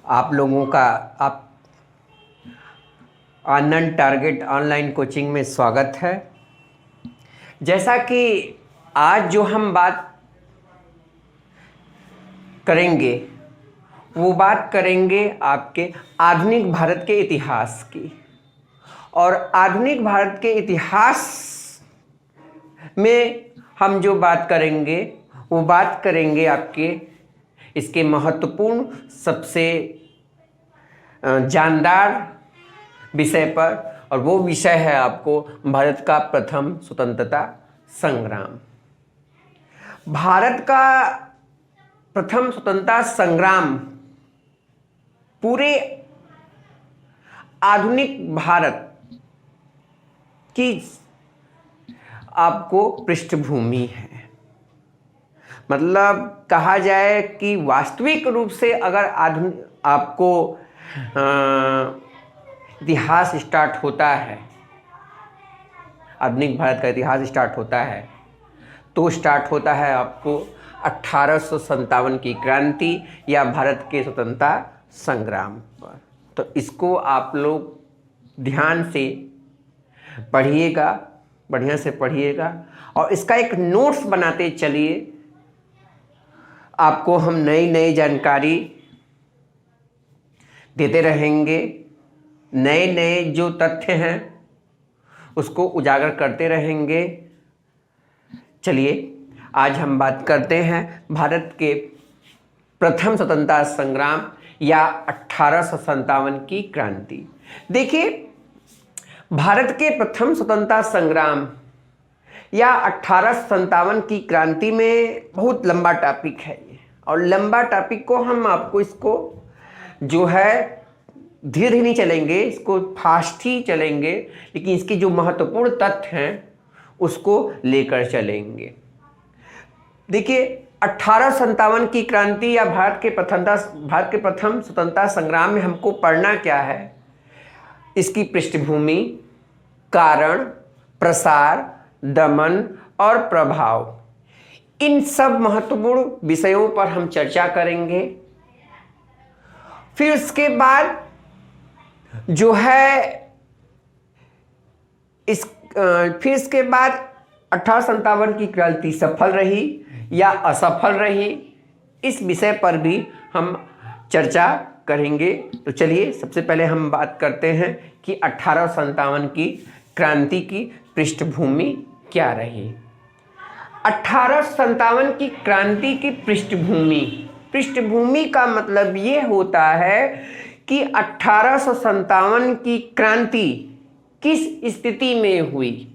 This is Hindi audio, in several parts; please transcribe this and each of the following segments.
आप लोगों का आप आनंद टारगेट ऑनलाइन कोचिंग में स्वागत है। जैसा कि आज जो हम बात करेंगे वो बात करेंगे आपके आधुनिक भारत के इतिहास की। और आधुनिक भारत के इतिहास में हम जो बात करेंगे वो बात करेंगे आपके इसके महत्वपूर्ण सबसे जानदार विषय पर, और वो विषय है आपको भारत का प्रथम स्वतंत्रता संग्राम। भारत का प्रथम स्वतंत्रता संग्राम पूरे आधुनिक भारत की आपको पृष्ठभूमि है। मतलब कहा जाए कि वास्तविक रूप से अगर आधुनिक आपको इतिहास स्टार्ट होता है, आधुनिक भारत का इतिहास स्टार्ट होता है तो स्टार्ट होता है आपको 1857 की क्रांति या भारत के स्वतंत्रता संग्राम पर। तो इसको आप लोग ध्यान से पढ़िएगा, बढ़िया से पढ़िएगा और इसका एक नोट्स बनाते चलिए। आपको हम नई नई जानकारी देते रहेंगे, नए नए जो तथ्य हैं उसको उजागर करते रहेंगे। चलिए आज हम बात करते हैं भारत के प्रथम स्वतंत्रता संग्राम या 1857 की क्रांति। देखिए, भारत के प्रथम स्वतंत्रता संग्राम या 1857 की क्रांति में बहुत लंबा टॉपिक है ये, और लंबा टॉपिक को हम आपको इसको जो है धीरे धीरे नहीं चलेंगे, इसको फास्ट ही चलेंगे, लेकिन इसके जो महत्वपूर्ण तथ्य हैं उसको लेकर चलेंगे। देखिए, 1857 की क्रांति या भारत के प्रथम स्वतंत्रता संग्राम में हमको पढ़ना क्या है, इसकी पृष्ठभूमि, कारण, प्रसार, दमन और प्रभाव, इन सब महत्वपूर्ण विषयों पर हम चर्चा करेंगे। फिर उसके बाद जो है फिर इसके बाद 1857 की क्रांति सफल रही या असफल रही, इस विषय पर भी हम चर्चा करेंगे। तो चलिए सबसे पहले हम बात करते हैं कि 1857 की क्रांति की पृष्ठभूमि क्या रही। 1857 की क्रांति की पृष्ठभूमि का मतलब ये होता है कि 1857 की क्रांति किस स्थिति में हुई,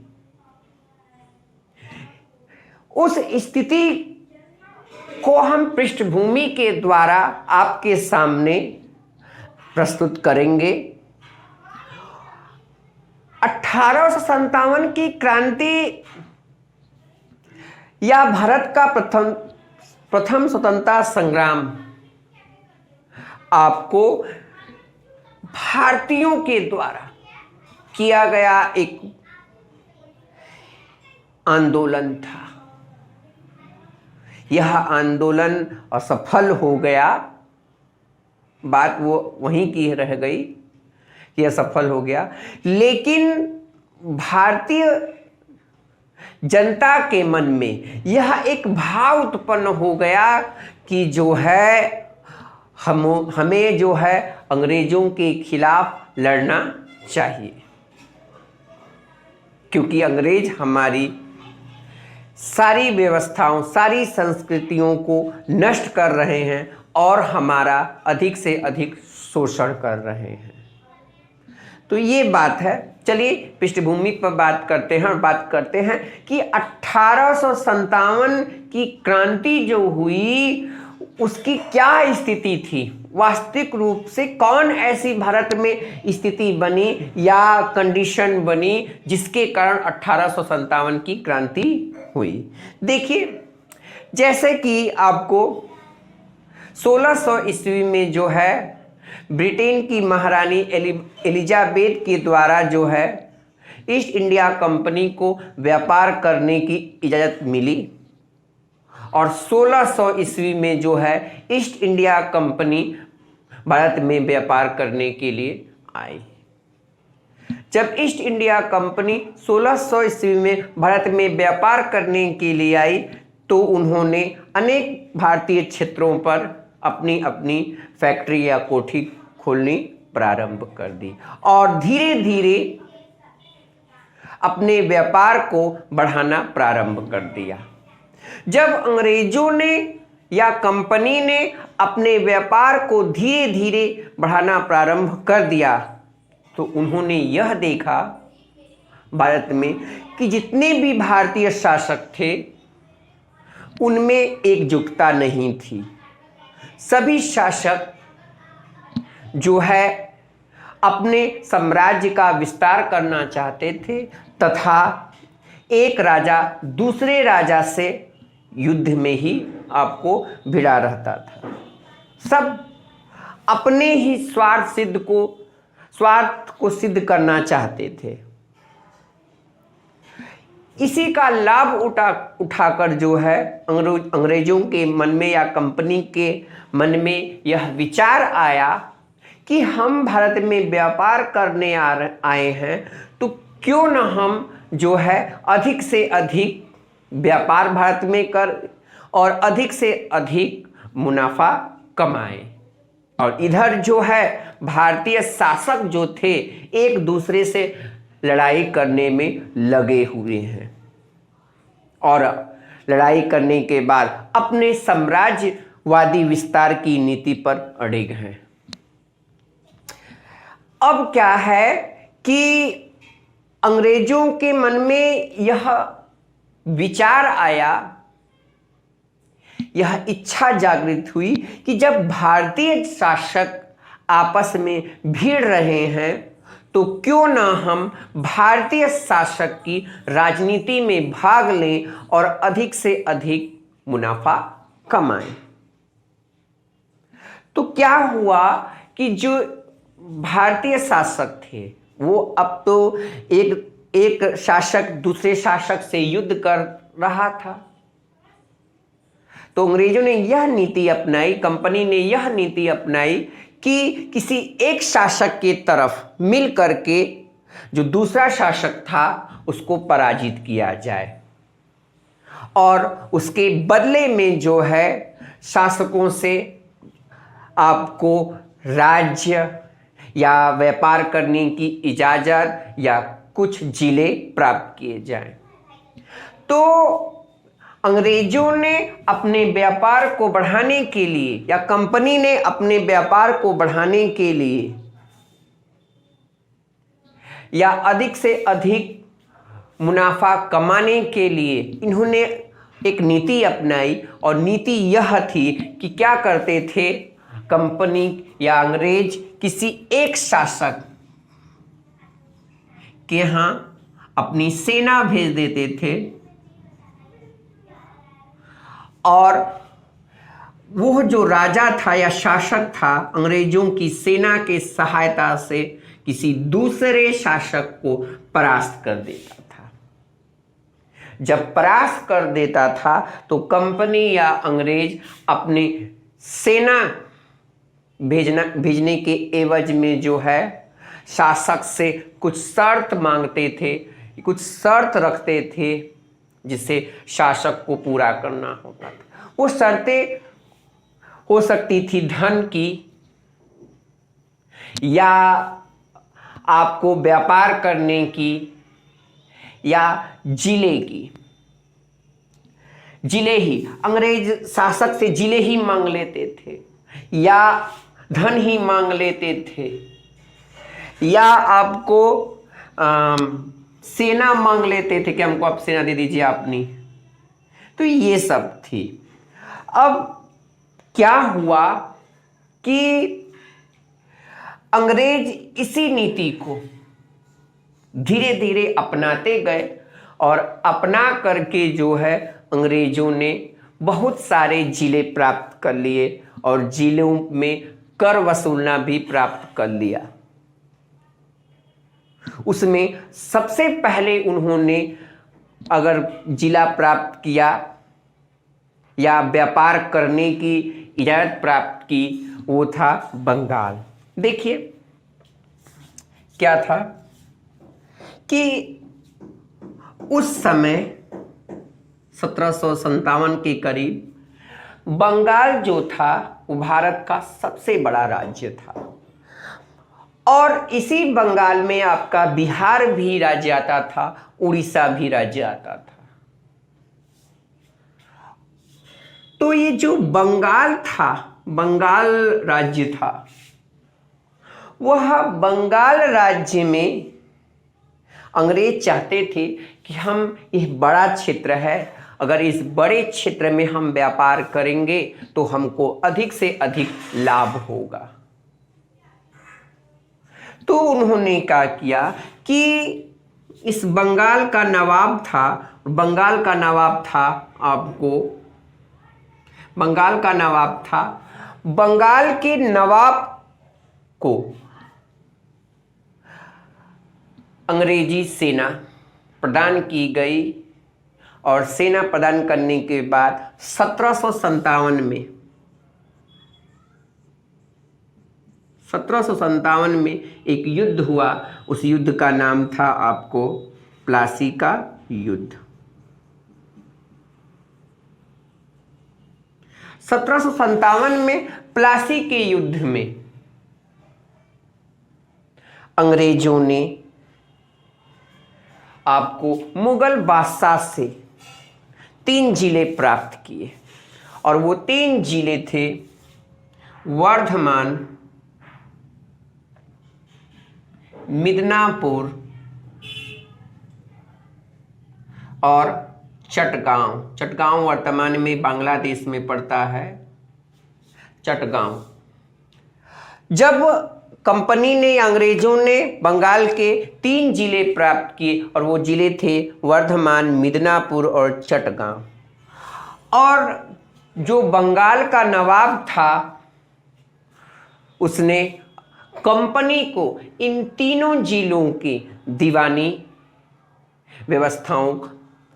उस स्थिति को हम पृष्ठभूमि के द्वारा आपके सामने प्रस्तुत करेंगे। 1857 की क्रांति या भारत का प्रथम स्वतंत्रता संग्राम आपको भारतीयों के द्वारा किया गया एक आंदोलन था। यह आंदोलन असफल हो गया, बात वो वहीं की रह गई, यह सफल हो गया, लेकिन भारतीय जनता के मन में यह एक भाव उत्पन्न हो गया कि जो है हमें जो है अंग्रेजों के खिलाफ लड़ना चाहिए, क्योंकि अंग्रेज हमारी सारी व्यवस्थाओं, सारी संस्कृतियों को नष्ट कर रहे हैं और हमारा अधिक से अधिक शोषण कर रहे हैं। तो ये बात है। चलिए पृष्ठभूमि पर बात करते हैं और बात करते हैं कि 1857 की क्रांति जो हुई उसकी क्या स्थिति थी, वास्तविक रूप से कौन ऐसी भारत में स्थिति बनी या कंडीशन बनी जिसके कारण 1857 की क्रांति हुई। देखिए, जैसे कि आपको 1600 ईस्वी में जो है ब्रिटेन की महारानी एलिजाबेथ के द्वारा जो है ईस्ट इंडिया कंपनी को व्यापार करने की इजाज़त मिली, और 1600 ईस्वी में जो है ईस्ट इंडिया कंपनी भारत में व्यापार करने के लिए आई। जब ईस्ट इंडिया कंपनी 1600 ईस्वी में भारत में व्यापार करने के लिए आई तो उन्होंने अनेक भारतीय क्षेत्रों पर अपनी अपनी फैक्ट्री या कोठी खोलनी प्रारंभ कर दी और धीरे धीरे अपने व्यापार को बढ़ाना प्रारंभ कर दिया। जब अंग्रेजों ने या कंपनी ने अपने व्यापार को धीरे धीरे बढ़ाना प्रारंभ कर दिया तो उन्होंने यह देखा भारत में कि जितने भी भारतीय शासक थे उनमें एकजुटता नहीं थी। सभी शासक जो है अपने साम्राज्य का विस्तार करना चाहते थे तथा एक राजा दूसरे राजा से युद्ध में ही आपको भिड़ा रहता था। सब अपने ही स्वार्थ को सिद्ध करना चाहते थे। इसी का लाभ उठाकर जो है अंग्रेजों के मन में या कंपनी के मन में यह विचार आया कि हम भारत में व्यापार करने आए हैं तो क्यों न हम जो है अधिक से अधिक व्यापार भारत में कर और अधिक से अधिक मुनाफा कमाएं। और इधर जो है भारतीय शासक जो थे एक दूसरे से लड़ाई करने में लगे हुए हैं और लड़ाई करने के बाद अपने साम्राज्यवादी विस्तार की नीति पर अड़िग हैं। अब क्या है कि अंग्रेजों के मन में यह विचार आया, यह इच्छा जागृत हुई कि जब भारतीय शासक आपस में भिड़ रहे हैं तो क्यों ना हम भारतीय शासक की राजनीति में भाग लें और अधिक से अधिक मुनाफा कमाएं। तो क्या हुआ कि जो भारतीय शासक थे वो अब तो एक शासक दूसरे शासक से युद्ध कर रहा था तो अंग्रेजों ने यह नीति अपनाई, कंपनी ने यह नीति अपनाई कि किसी एक शासक के तरफ मिल करके जो दूसरा शासक था उसको पराजित किया जाए और उसके बदले में जो है शासकों से आपको राज्य या व्यापार करने की इजाज़त या कुछ जिले प्राप्त किए जाएं। तो अंग्रेजों ने अपने व्यापार को बढ़ाने के लिए या कंपनी ने अपने व्यापार को बढ़ाने के लिए या अधिक से अधिक मुनाफा कमाने के लिए इन्होंने एक नीति अपनाई और नीति यह थी कि क्या करते थे, कंपनी या अंग्रेज किसी एक शासक के यहाँ अपनी सेना भेज देते थे और वो जो राजा था या शासक था अंग्रेजों की सेना के सहायता से किसी दूसरे शासक को परास्त कर देता था। जब परास्त कर देता था तो कंपनी या अंग्रेज अपनी सेना भेजने के एवज में जो है शासक से कुछ शर्त मांगते थे, कुछ शर्त रखते थे जिसे शासक को पूरा करना होता था। वो शर्तें हो सकती थी धन की या आपको व्यापार करने की या जिले की। जिले ही अंग्रेज शासक से जिले ही मांग लेते थे या धन ही मांग लेते थे या आपको सेना मांग लेते थे कि हमको आप सेना दे दीजिए अपनी। तो ये सब थी। अब क्या हुआ कि अंग्रेज इसी नीति को धीरे धीरे अपनाते गए और अपना करके जो है अंग्रेजों ने बहुत सारे जिले प्राप्त कर लिए और जिलों में कर वसूलना भी प्राप्त कर लिया। उसमें सबसे पहले उन्होंने अगर जिला प्राप्त किया या व्यापार करने की इजाज़त प्राप्त की वो था बंगाल। देखिए क्या था कि उस समय 1757 के करीब बंगाल जो था वो भारत का सबसे बड़ा राज्य था, और इसी बंगाल में आपका बिहार भी राज्य आता था, उड़ीसा भी राज्य आता था। तो ये जो बंगाल था, बंगाल राज्य था, वह बंगाल राज्य में अंग्रेज चाहते थे कि हम, यह बड़ा क्षेत्र है, अगर इस बड़े क्षेत्र में हम व्यापार करेंगे तो हमको अधिक से अधिक लाभ होगा। तो उन्होंने क्या किया कि इस बंगाल का नवाब था, बंगाल का नवाब था आपको, बंगाल का नवाब था, बंगाल के नवाब को अंग्रेजी सेना प्रदान की गई, और सेना प्रदान करने के बाद 1757 में एक युद्ध हुआ। उस युद्ध का नाम था आपको प्लासी का युद्ध। 1757 में प्लासी के युद्ध में अंग्रेजों ने आपको मुगल बादशाह से 3 जिले प्राप्त किए, और वो 3 जिले थे वर्धमान, मिदनापुर और चटगांव। चटगांव वर्तमान में बांग्लादेश में पड़ता है, चटगांव। जब कंपनी ने, अंग्रेजों ने बंगाल के 3 जिले प्राप्त किए, और वो जिले थे वर्धमान, मिदनापुर और चटगांव। और जो बंगाल का नवाब था उसने कंपनी को इन तीनों जिलों की दीवानी व्यवस्थाओं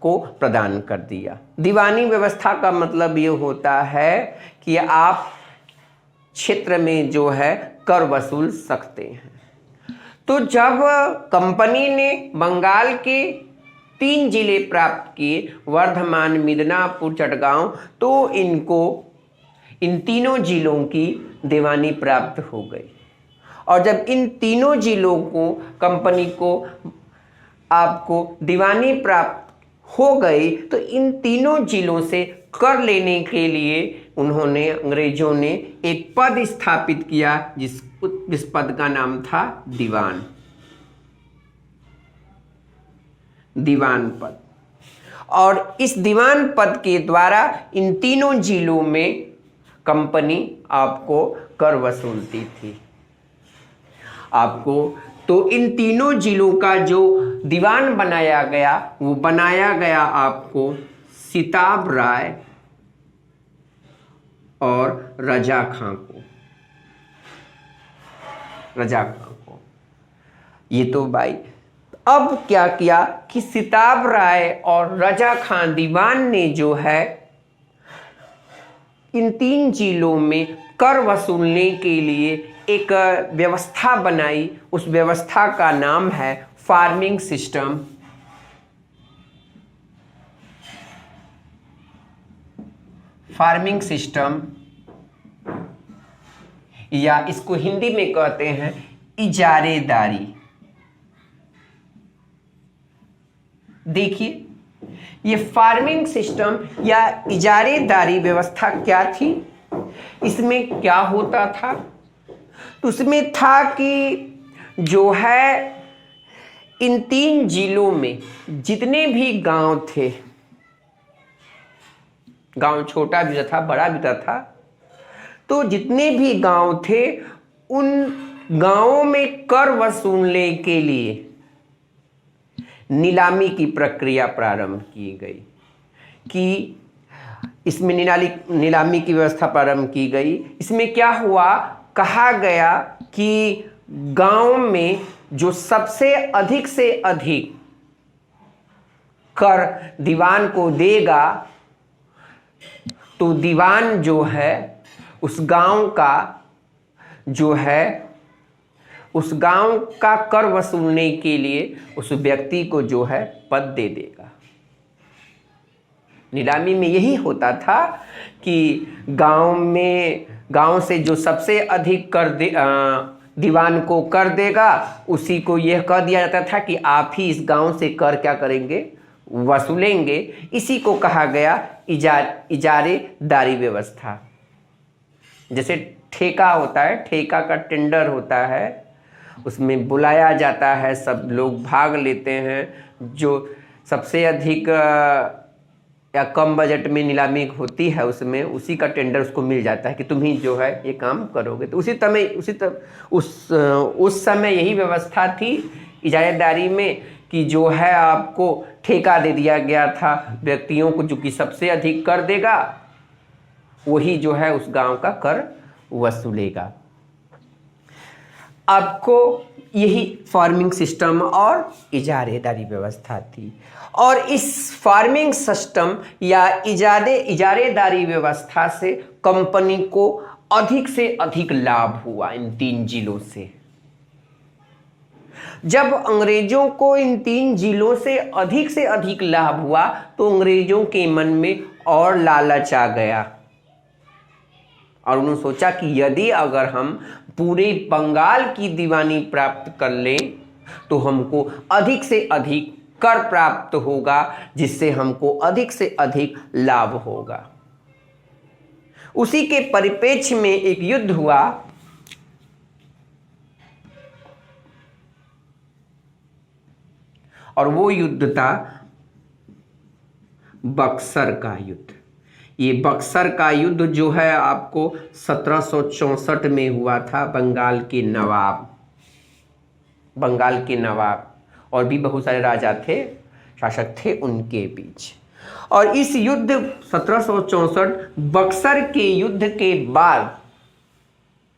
को प्रदान कर दिया। दीवानी व्यवस्था का मतलब ये होता है कि आप क्षेत्र में जो है कर वसूल सकते हैं। तो जब कंपनी ने बंगाल के 3 जिले प्राप्त किए, वर्धमान, मिदनापुर, चटगांव, तो इनको इन तीनों जिलों की दीवानी प्राप्त हो गई। और जब इन तीनों जिलों को कंपनी को आपको दीवानी प्राप्त हो गई, तो इन तीनों जिलों से कर लेने के लिए उन्होंने, अंग्रेजों ने एक पद स्थापित किया, जिस पद का नाम था दीवान, दीवान पद। और इस दीवान पद के द्वारा इन तीनों जिलों में कंपनी आपको कर वसूलती थी आपको। तो इन तीनों जिलों का जो दीवान बनाया गया, वो बनाया गया आपको सिताब राय और रजा खां को, रजा खां को। ये तो भाई, अब क्या किया कि सिताब राय और रजा खां दीवान ने जो है इन 3 जिलों में कर वसूलने के लिए एक व्यवस्था बनाई। उस व्यवस्था का नाम है फार्मिंग सिस्टम। फार्मिंग सिस्टम, या इसको हिंदी में कहते हैं इजारेदारी। देखिए, ये फार्मिंग सिस्टम या इजारेदारी व्यवस्था क्या थी, इसमें क्या होता था? तो उसमें था कि जो है इन 3 जिलों में जितने भी गांव थे, गांव छोटा भी था, बड़ा भी था, तो जितने भी गांव थे उन गांवों में कर वसूलने के लिए नीलामी की प्रक्रिया प्रारंभ की गई। कि इसमें नीलामी की व्यवस्था प्रारंभ की गई। इसमें क्या हुआ, कहा गया कि गांव में जो सबसे अधिक से अधिक कर दीवान को देगा, तो दीवान जो है उस गांव का जो है उस गांव का कर वसूलने के लिए उस व्यक्ति को जो है पद दे देगा। नीलामी में यही होता था कि गांव से जो सबसे अधिक दीवान को कर देगा, उसी को यह कह दिया जाता था कि आप ही इस गांव से कर क्या करेंगे, वसूलेंगे। इसी को कहा गया इजारेदारी व्यवस्था। जैसे ठेका होता है, ठेका का टेंडर होता है, उसमें बुलाया जाता है, सब लोग भाग लेते हैं। जो सबसे अधिक या कम बजट में नीलामी होती है उसमें उसी का टेंडर उसको मिल जाता है कि तुम ही जो है ये काम करोगे। तो उस समय यही व्यवस्था थी इजारेदारी में कि जो है आपको ठेका दे दिया गया था व्यक्तियों को, जो कि सबसे अधिक कर देगा वही जो है उस गांव का कर वसूलेगा। आपको यही फार्मिंग सिस्टम और इजारेदारी व्यवस्था थी। और इस फार्मिंग सिस्टम या इजारेदारी व्यवस्था से कंपनी को अधिक से अधिक लाभ हुआ इन 3 जिलों से। जब अंग्रेजों को इन 3 जिलों से अधिक लाभ हुआ तो अंग्रेजों के मन में और लालच आ गया और उन्होंने सोचा कि यदि अगर हम पूरे बंगाल की दीवानी प्राप्त कर लें तो हमको अधिक से अधिक कर प्राप्त होगा, जिससे हमको अधिक से अधिक लाभ होगा। उसी के परिप्रेक्ष्य में एक युद्ध हुआ और वो युद्ध था बक्सर का युद्ध। ये बक्सर का युद्ध जो है आपको 1764 में हुआ था। बंगाल के नवाब और भी बहुत सारे राजा थे, शासक थे उनके बीच। और इस युद्ध 1764 बक्सर के युद्ध के बाद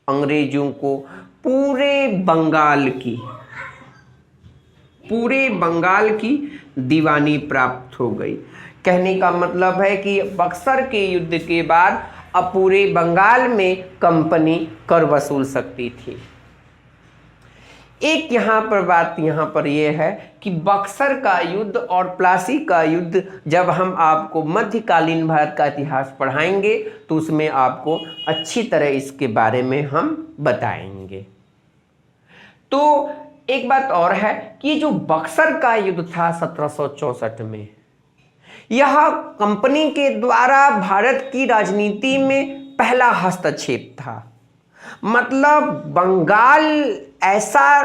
अंग्रेजों को पूरे बंगाल की दीवानी प्राप्त हो गई। कहने का मतलब है कि बक्सर के युद्ध के बाद अब पूरे बंगाल में कंपनी कर वसूल सकती थी। एक बात यहाँ पर यह है कि बक्सर का युद्ध और प्लासी का युद्ध जब हम आपको मध्यकालीन भारत का इतिहास पढ़ाएंगे तो उसमें आपको अच्छी तरह इसके बारे में हम बताएंगे। तो एक बात और है कि जो बक्सर का युद्ध था 1764 में, यह कंपनी के द्वारा भारत की राजनीति में पहला हस्तक्षेप था। मतलब बंगाल ऐसा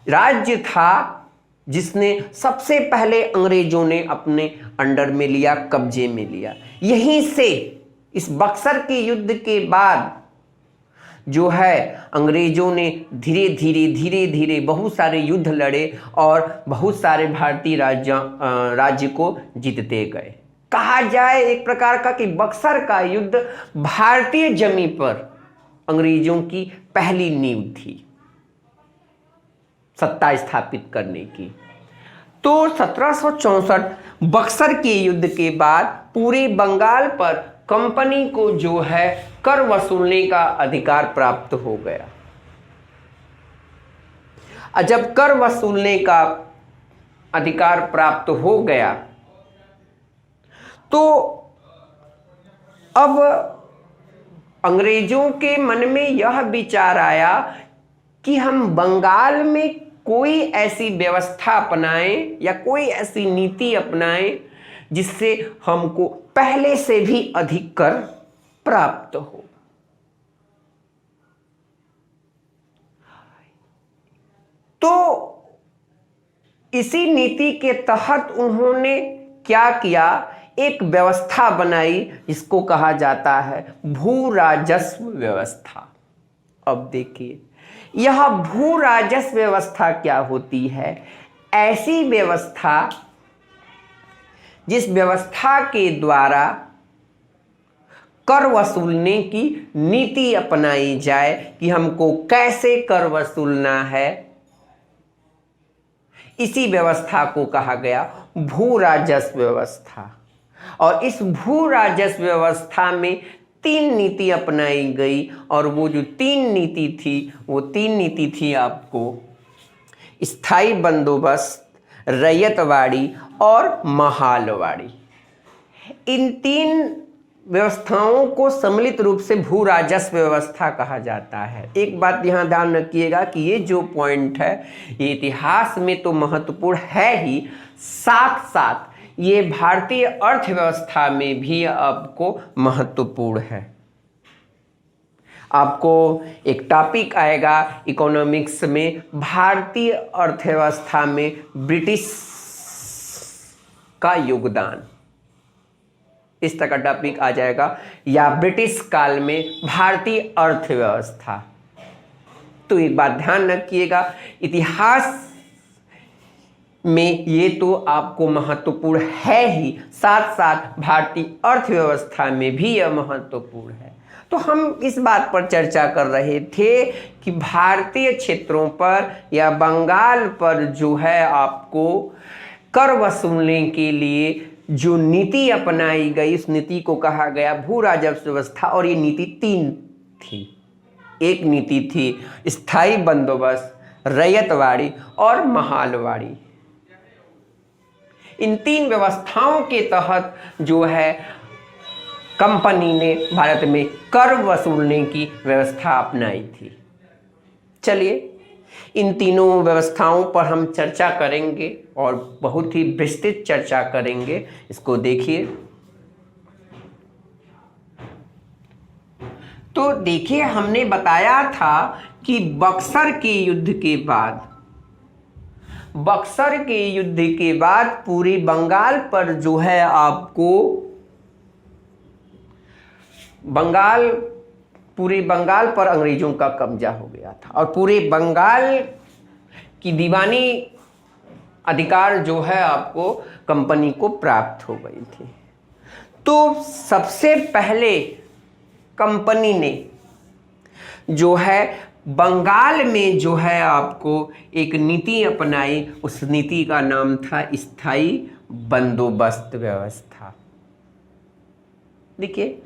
राज्य था जिसने सबसे पहले अंग्रेजों ने अपने अंडर में लिया, कब्जे में लिया। यहीं से इस बक्सर के युद्ध के बाद जो है अंग्रेजों ने धीरे धीरे बहुत सारे युद्ध लड़े और बहुत सारे भारतीय राज्य को जीतते गए। कहा जाए एक प्रकार का कि बक्सर का युद्ध भारतीय जमीन पर अंग्रेजों की पहली नींव थी सत्ता स्थापित करने की। तो 1764 बक्सर के युद्ध के बाद पूरे बंगाल पर कंपनी को जो है कर वसूलने का अधिकार प्राप्त हो गया। जब कर वसूलने का अधिकार प्राप्त हो गया तो अब अंग्रेजों के मन में यह विचार आया कि हम बंगाल में कोई ऐसी व्यवस्था अपनाएं या कोई ऐसी नीति अपनाएं जिससे हमको पहले से भी अधिक कर प्राप्त हो। तो इसी नीति के तहत उन्होंने क्या किया, एक व्यवस्था बनाई जिसको कहा जाता है भू राजस्व व्यवस्था। अब देखिए यह भू राजस्व व्यवस्था क्या होती है। ऐसी व्यवस्था जिस व्यवस्था के द्वारा कर वसूलने की नीति अपनाई जाए कि हमको कैसे कर वसूलना है, इसी व्यवस्था को कहा गया भू राजस्व व्यवस्था। और इस भू राजस्व व्यवस्था में तीन नीति अपनाई गई, और वो जो तीन नीति थी वो तीन नीति थी आपको स्थायी बंदोबस्त, रैयतवाड़ी और महालवाड़ी। इन तीन व्यवस्थाओं को सम्मिलित रूप से भू राजस्व व्यवस्था कहा जाता है। एक बात यहाँ ध्यान रखिएगा कि ये जो पॉइंट है ये इतिहास में तो महत्वपूर्ण है ही, साथ साथ ये भारतीय अर्थव्यवस्था में भी आपको महत्वपूर्ण है। आपको एक टॉपिक आएगा इकोनॉमिक्स में, भारतीय अर्थव्यवस्था में ब्रिटिश का योगदान, इस तरह का टॉपिक आ जाएगा, या ब्रिटिश काल में भारतीय अर्थव्यवस्था। तो एक बात ध्यान रखिएगा, इतिहास में ये तो आपको महत्वपूर्ण है ही, साथ साथ भारतीय अर्थव्यवस्था में भी यह महत्वपूर्ण है। तो हम इस बात पर चर्चा कर रहे थे कि भारतीय क्षेत्रों पर या बंगाल पर जो है आपको कर वसूलने के लिए जो नीति अपनाई गई, उस नीति को कहा गया भू राजस्व व्यवस्था, और ये नीति तीन थी। एक नीति थी स्थायी बंदोबस्त, रैयतवाड़ी और महालवाड़ी। इन तीन व्यवस्थाओं के तहत जो है कंपनी ने भारत में कर वसूलने की व्यवस्था अपनाई थी। चलिए इन तीनों व्यवस्थाओं पर हम चर्चा करेंगे और बहुत ही विस्तृत चर्चा करेंगे। इसको देखिए। तो देखिए, हमने बताया था कि बक्सर के युद्ध के बाद पूरे बंगाल पर जो है आपको पूरे बंगाल पर अंग्रेजों का कब्जा हो गया था, और पूरे बंगाल की दीवानी अधिकार जो है आपको कंपनी को प्राप्त हो गई थी। तो सबसे पहले कंपनी ने जो है बंगाल में जो है आपको एक नीति अपनाई, उस नीति का नाम था स्थायी बंदोबस्त व्यवस्था। देखिए,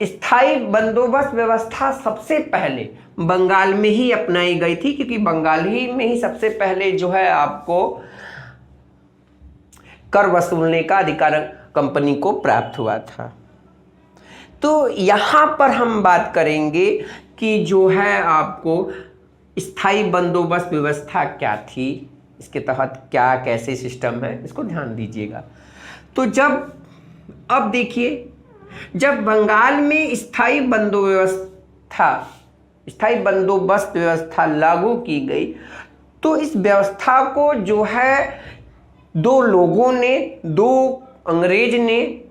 स्थायी बंदोबस्त व्यवस्था सबसे पहले बंगाल में ही अपनाई गई थी, क्योंकि बंगाल ही में ही सबसे पहले जो है आपको कर वसूलने का अधिकार कंपनी को प्राप्त हुआ था। तो यहाँ पर हम बात करेंगे कि जो है आपको स्थायी बंदोबस्त व्यवस्था क्या थी, इसके तहत क्या कैसे सिस्टम है, इसको ध्यान दीजिएगा। तो अब देखिए, जब बंगाल में स्थायी बंदोबस्त व्यवस्था लागू की गई, तो इस व्यवस्था को जो है दो अंग्रेज ने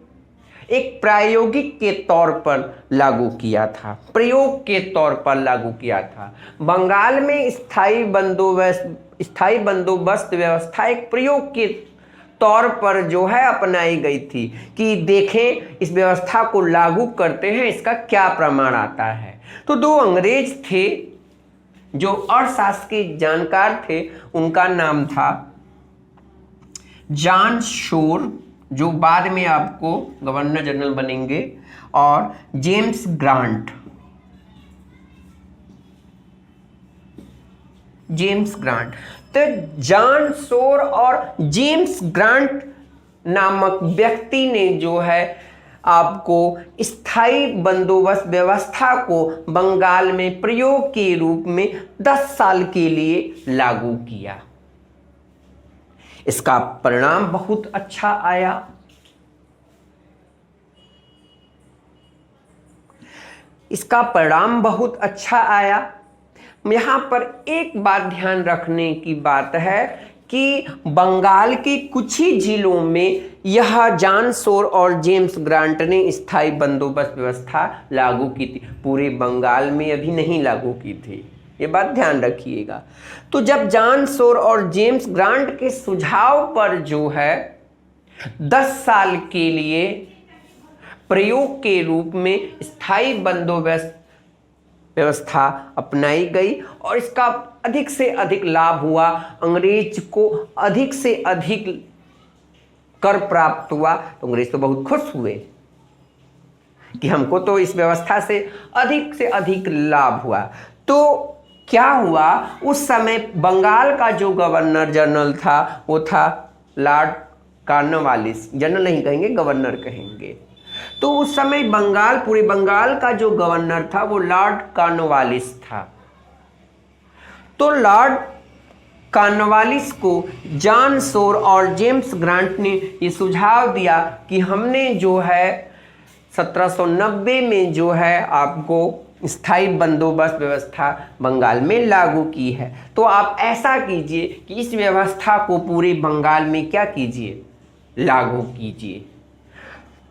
एक प्रायोगिक के तौर पर लागू किया था, प्रयोग के तौर पर लागू किया था। बंगाल में स्थायी बंदोबस्त व्यवस्था एक प्रयोग के तौर पर जो है अपनाई गई थी कि देखें इस व्यवस्था को लागू करते हैं, इसका क्या प्रमाण आता है। तो दो अंग्रेज थे जो अर्थशास्त्र जानकार थे, उनका नाम था जॉन शोर, जो बाद में आपको गवर्नर जनरल बनेंगे, और जेम्स ग्रांट। तो जॉन शोर और जेम्स ग्रांट नामक व्यक्ति ने जो है आपको स्थायी बंदोबस्त व्यवस्था को बंगाल में प्रयोग के रूप में 10 साल के लिए लागू किया। इसका परिणाम बहुत अच्छा आया। यहाँ पर एक बात ध्यान रखने की बात है कि बंगाल के कुछ ही जिलों में यह जॉन शोर और जेम्स ग्रांट ने स्थायी बंदोबस्त व्यवस्था लागू की थी, पूरे बंगाल में अभी नहीं लागू की थी, ये बात ध्यान रखिएगा। तो जब जॉन शोर और जेम्स ग्रांट के सुझाव पर जो है 10 साल के लिए प्रयोग के रूप में स्थायी बंदोबस्त व्यवस्था अपनाई गई और इसका अधिक से अधिक लाभ हुआ, अंग्रेज को अधिक से अधिक कर प्राप्त हुआ, तो अंग्रेज तो बहुत खुश हुए। कि हमको तो इस व्यवस्था से अधिक लाभ हुआ। तो क्या हुआ, उस समय बंगाल का जो गवर्नर जनरल था वो था लॉर्ड कॉर्नवालिस। जनरल नहीं कहेंगे, गवर्नर कहेंगे। तो उस समय बंगाल, पूरे बंगाल का जो गवर्नर था वो लॉर्ड कॉर्नवालिस था। तो लॉर्ड कॉर्नवालिस को जॉन शोर और जेम्स ग्रांट ने ये सुझाव दिया कि हमने जो है 1790 में जो है आपको स्थायी बंदोबस्त व्यवस्था बंगाल में लागू की है, तो आप ऐसा कीजिए कि इस व्यवस्था को पूरे बंगाल में क्या कीजिए, लागू कीजिए।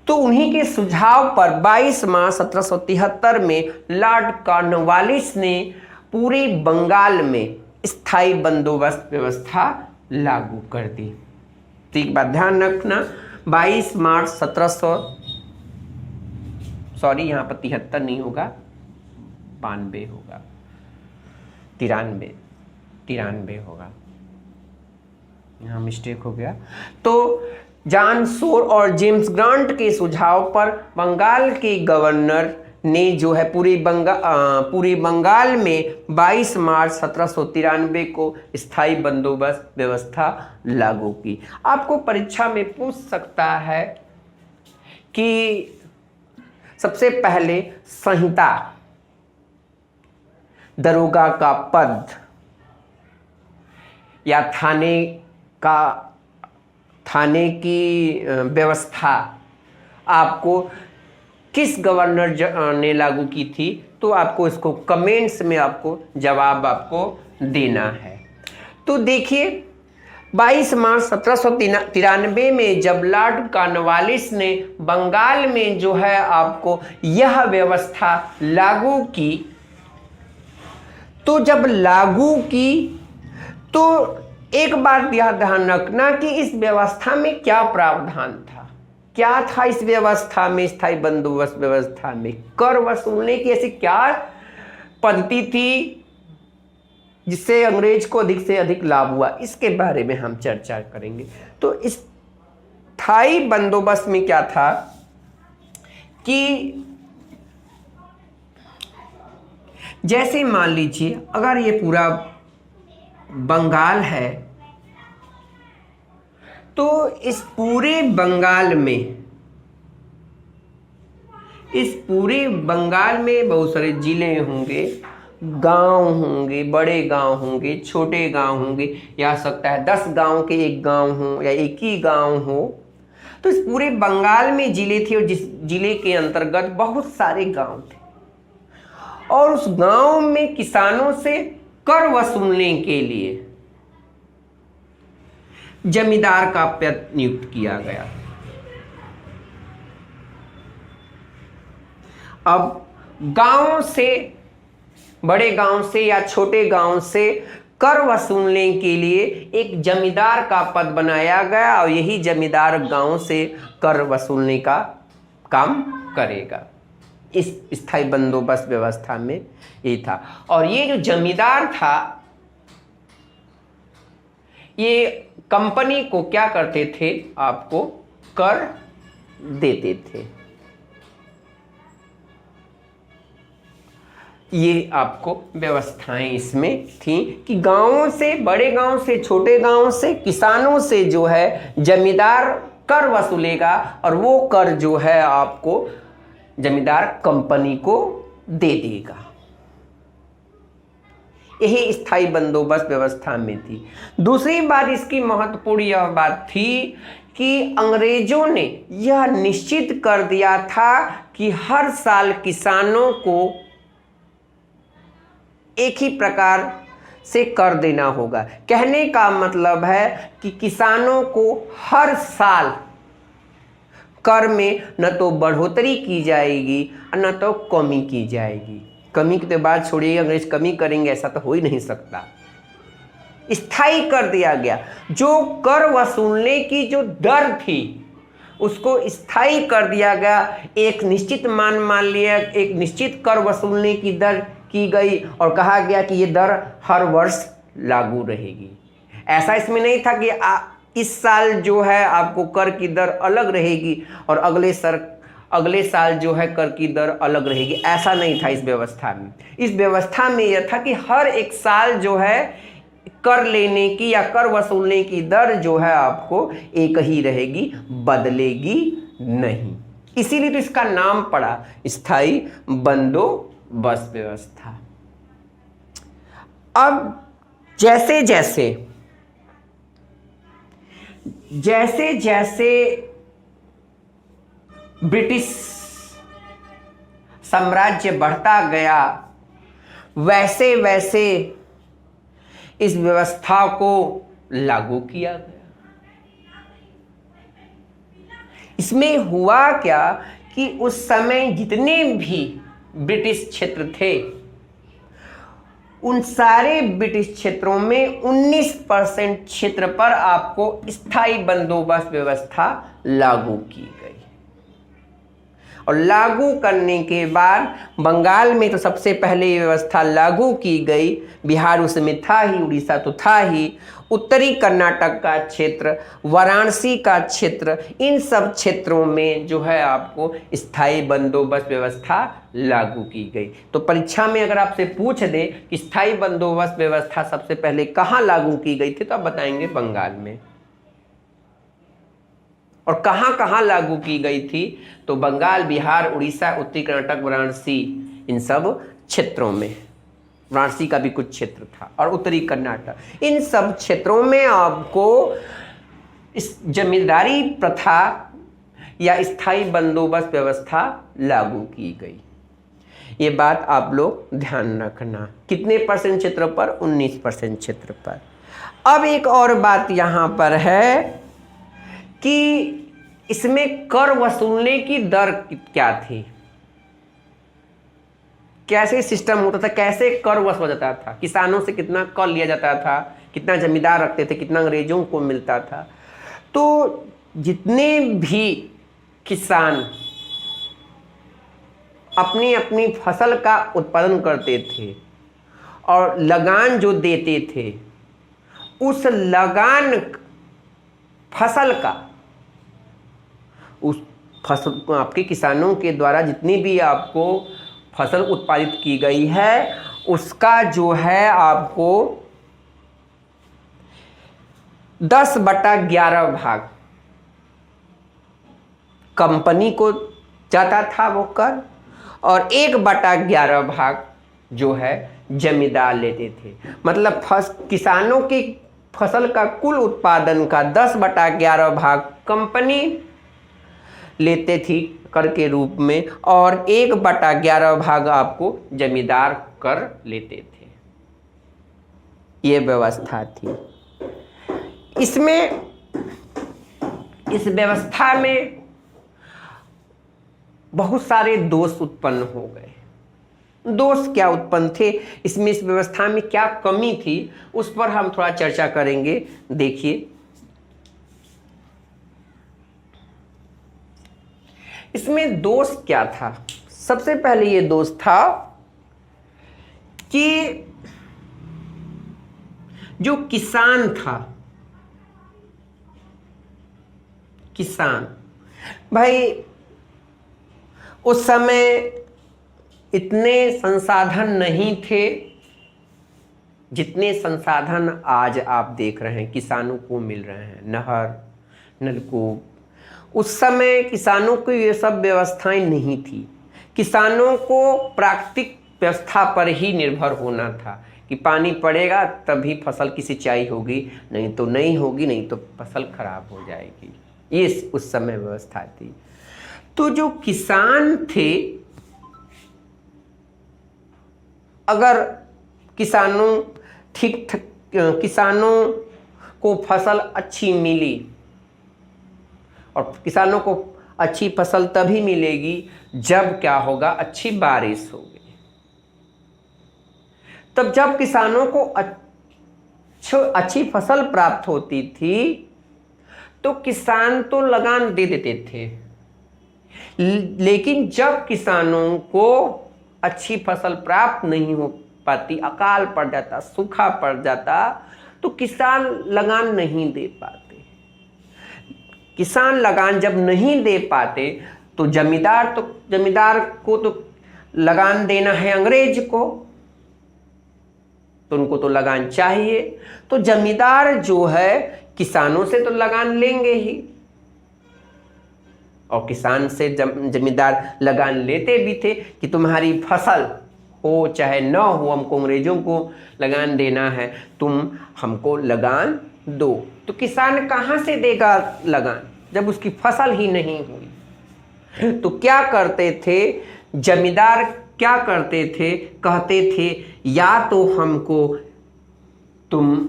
तो उन्हीं के सुझाव पर 22 मार्च 1773 में लॉर्ड कॉर्नवालिस ने पूरे बंगाल में स्थायी बंदोबस्त व्यवस्था लागू कर दी। तो एक बात ध्यान रखना, 22 मार्च 73 नहीं होगा, 92 होगा, 93 होगा, यहाँ मिस्टेक हो गया। तो जॉन शोर और जेम्स ग्रांट के सुझाव पर बंगाल के गवर्नर ने जो है पूरे बंगाल में 22 मार्च 1793 को स्थायी बंदोबस्त व्यवस्था लागू की। आपको परीक्षा में पूछ सकता है कि सबसे पहले संहिता, दरोगा का पद या थाने की व्यवस्था आपको किस गवर्नर ने लागू की थी, तो आपको इसको कमेंट्स में आपको जवाब आपको देना है। तो देखिए 22 मार्च 1793 में जब लॉर्ड कॉर्नवालिस ने बंगाल में जो है आपको यह व्यवस्था लागू की, तो जब लागू की तो एक बात यह ध्यान रखना कि इस व्यवस्था में क्या प्रावधान था, क्या था इस व्यवस्था में, स्थायी बंदोबस्त व्यवस्था में कर वसूलने की ऐसी क्या पद्धति थी जिससे अंग्रेज को अधिक से अधिक लाभ हुआ, इसके बारे में हम चर्चा करेंगे। तो इस स्थायी बंदोबस्त में क्या था कि जैसे मान लीजिए अगर ये पूरा बंगाल है, तो इस पूरे बंगाल में बहुत सारे जिले होंगे, गांव होंगे, बड़े गांव होंगे, छोटे गांव होंगे, या सकता है 10 गांव के एक गांव हो या एक ही गांव हो। तो इस पूरे बंगाल में जिले थे और जिस जिले के अंतर्गत बहुत सारे गांव थे, और उस गांव में किसानों से कर वसूलने के लिए जमींदार का पद नियुक्त किया गया। अब गांव से, बड़े गांव से या छोटे गांव से कर वसूलने के लिए एक जमींदार का पद बनाया गया, और यही जमींदार गांव से कर वसूलने का काम करेगा। इस स्थायी बंदोबस्त व्यवस्था में ये था। और ये जो जमींदार था, ये कंपनी को क्या करते थे, आपको कर देते थे। ये आपको व्यवस्थाएं इसमें थी कि गांवों से, बड़े गांव से, छोटे गांव से, किसानों से जो है जमींदार कर वसूलेगा, और वो कर जो है आपको जमींदार कंपनी को दे देगा। यही स्थायी बंदोबस्त व्यवस्था में थी। दूसरी बात इसकी महत्वपूर्ण यह बात थी कि अंग्रेजों ने यह निश्चित कर दिया था कि हर साल किसानों को एक ही प्रकार से कर देना होगा। कहने का मतलब है कि किसानों को हर साल कर में न तो बढ़ोतरी की जाएगी और न तो कमी की जाएगी। कमी की तो बात छोड़िए, अंग्रेज कमी करेंगे ऐसा तो हो ही नहीं सकता। स्थायी कर दिया गया। जो कर वसूलने की जो दर थी उसको स्थायी कर दिया गया। एक निश्चित मान लिया, एक निश्चित कर वसूलने की दर की गई और कहा गया कि ये दर हर वर्ष लागू रहेगी। ऐसा इसमें नहीं था कि इस साल जो है आपको कर की दर अलग रहेगी और अगले साल जो है कर की दर अलग रहेगी, ऐसा नहीं था इस व्यवस्था में। इस व्यवस्था में यह था कि हर एक साल जो है कर लेने की या कर वसूलने की दर जो है आपको एक ही रहेगी, बदलेगी नहीं। इसीलिए तो इसका नाम पड़ा स्थायी बंदोबस्त व्यवस्था। अब जैसे जैसे ब्रिटिश साम्राज्य बढ़ता गया, वैसे वैसे इस व्यवस्था को लागू किया गया। इसमें हुआ क्या कि उस समय जितने भी ब्रिटिश क्षेत्र थे, उन सारे ब्रिटिश क्षेत्रों में 19% क्षेत्र पर आपको स्थायी बंदोबस्त व्यवस्था लागू की गई। और लागू करने के बाद बंगाल में तो सबसे पहले ये व्यवस्था लागू की गई, बिहार उसमें था ही, उड़ीसा तो था ही, उत्तरी कर्नाटक का क्षेत्र, वाराणसी का क्षेत्र, इन सब क्षेत्रों में जो है आपको स्थायी बंदोबस्त व्यवस्था लागू की गई। तो परीक्षा में अगर आपसे पूछ दे कि स्थायी बंदोबस्त व्यवस्था सबसे पहले कहाँ लागू की गई थी, तो आप बताएंगे बंगाल में। और कहाँ कहाँ लागू की गई थी, तो बंगाल, बिहार, उड़ीसा, उत्तरी कर्नाटक, वाराणसी, इन सब क्षेत्रों में। वाराणसी का भी कुछ क्षेत्र था और उत्तरी कर्नाटक, इन सब क्षेत्रों में आपको इस जमींदारी प्रथा या स्थायी बंदोबस्त व्यवस्था लागू की गई। ये बात आप लोग ध्यान रखना। कितने परसेंट क्षेत्र पर? 19% क्षेत्र पर। अब एक और बात यहाँ पर है कि इसमें कर वसूलने की दर क्या थी, कैसे सिस्टम होता था, कैसे कर वसूला जाता था, किसानों से कितना कर लिया जाता था, कितना जमींदार रखते थे, कितना अंग्रेजों को मिलता था। तो जितने भी किसान अपनी अपनी फसल का उत्पादन करते थे और लगान जो देते थे, उस लगान फसल का, उस फसल आपके किसानों के द्वारा जितनी भी आपको फसल उत्पादित की गई है, उसका जो है आपको 10/11 भाग कंपनी को जाता था वो कर, और 1/11 भाग जो है जमींदार लेते थे। मतलब किसानों की फसल का कुल उत्पादन का 10/11 भाग कंपनी लेते थी कर के रूप में, और 1/11 भाग आपको जमींदार कर लेते थे। ये व्यवस्था थी। इस व्यवस्था में बहुत सारे दोष उत्पन्न हो गए। दोष क्या उत्पन्न थे इसमें, इस व्यवस्था में क्या कमी थी, उस पर हम थोड़ा चर्चा करेंगे। देखिए, इसमें दोष क्या था। सबसे पहले ये दोष था कि जो किसान था, किसान भाई, उस समय इतने संसाधन नहीं थे जितने संसाधन आज आप देख रहे हैं किसानों को मिल रहे हैं। नहर, नलकूप, उस समय किसानों को ये सब व्यवस्थाएं नहीं थी। किसानों को प्राकृतिक व्यवस्था पर ही निर्भर होना था कि पानी पड़ेगा तभी फसल की सिंचाई होगी, नहीं तो नहीं होगी, नहीं तो फसल खराब हो जाएगी। ये उस समय व्यवस्था थी। तो जो किसान थे, अगर किसानों को फसल अच्छी मिली, और किसानों को अच्छी फसल तभी मिलेगी जब क्या होगा, अच्छी बारिश होगी। तब जब किसानों को अच्छी फसल प्राप्त होती थी तो किसान तो लगान दे देते थे, लेकिन जब किसानों को अच्छी फसल प्राप्त नहीं हो पाती, अकाल पड़ जाता, सूखा पड़ जाता, तो किसान लगान नहीं दे पाते। किसान लगान जब नहीं दे पाते तो जमींदार को तो लगान देना है अंग्रेज को, तो उनको तो लगान चाहिए। तो जमींदार जो है किसानों से तो लगान लेंगे ही, और किसान से जमींदार लगान लेते भी थे कि तुम्हारी फसल हो चाहे न हो, हमको अंग्रेजों को लगान देना है, तुम हमको लगान दो। तो किसान कहाँ से देगा लगान जब उसकी फसल ही नहीं हुई? तो क्या करते थे जमींदार, क्या करते थे, कहते थे या तो हमको तुम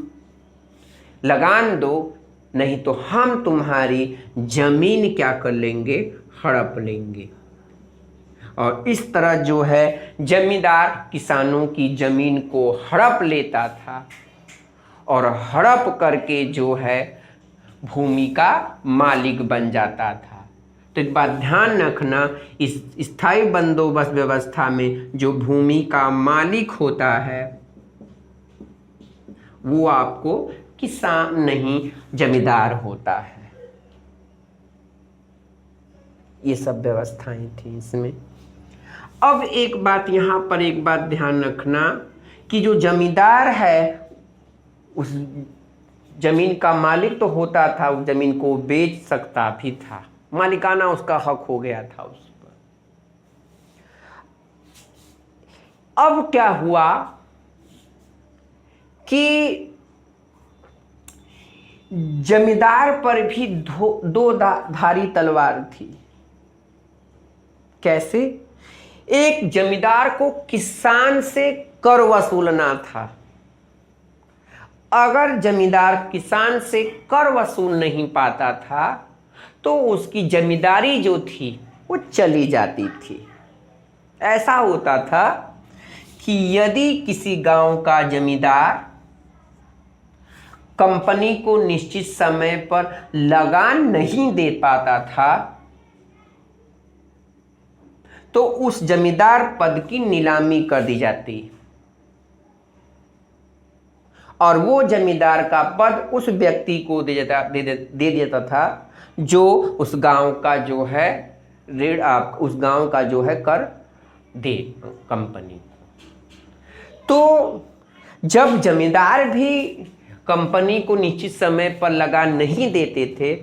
लगान दो, नहीं तो हम तुम्हारी जमीन क्या कर लेंगे, हड़प लेंगे। और इस तरह जो है जमींदार किसानों की जमीन को हड़प लेता था, और हड़प करके जो है भूमि का मालिक बन जाता था। तो एक बात ध्यान रखना, इस स्थायी बंदोबस्त व्यवस्था में जो भूमि का मालिक होता है वो आपको किसान नहीं जमींदार होता है। ये सब व्यवस्थाएं थी इसमें। अब एक बात यहाँ पर, एक बात ध्यान रखना कि जो जमींदार है उस जमीन का मालिक तो होता था, उस जमीन को बेच सकता भी था, मालिकाना उसका हक हो गया था उस पर। अब क्या हुआ कि जमींदार पर भी दो धारी तलवार थी। कैसे? एक जमींदार को किसान से कर वसूलना था। अगर जमींदार किसान से कर वसूल नहीं पाता था तो उसकी जमींदारी जो थी वो चली जाती थी। ऐसा होता था कि यदि किसी गांव का जमींदार कंपनी को निश्चित समय पर लगान नहीं दे पाता था तो उस जमींदार पद की नीलामी कर दी जाती, और वो जमींदार का पद उस व्यक्ति को दे देता था जो उस गांव का जो है ऋण, उस गांव का जो है कर दे कंपनी। तो जब जमींदार भी कंपनी को निश्चित समय पर लगान नहीं देते थे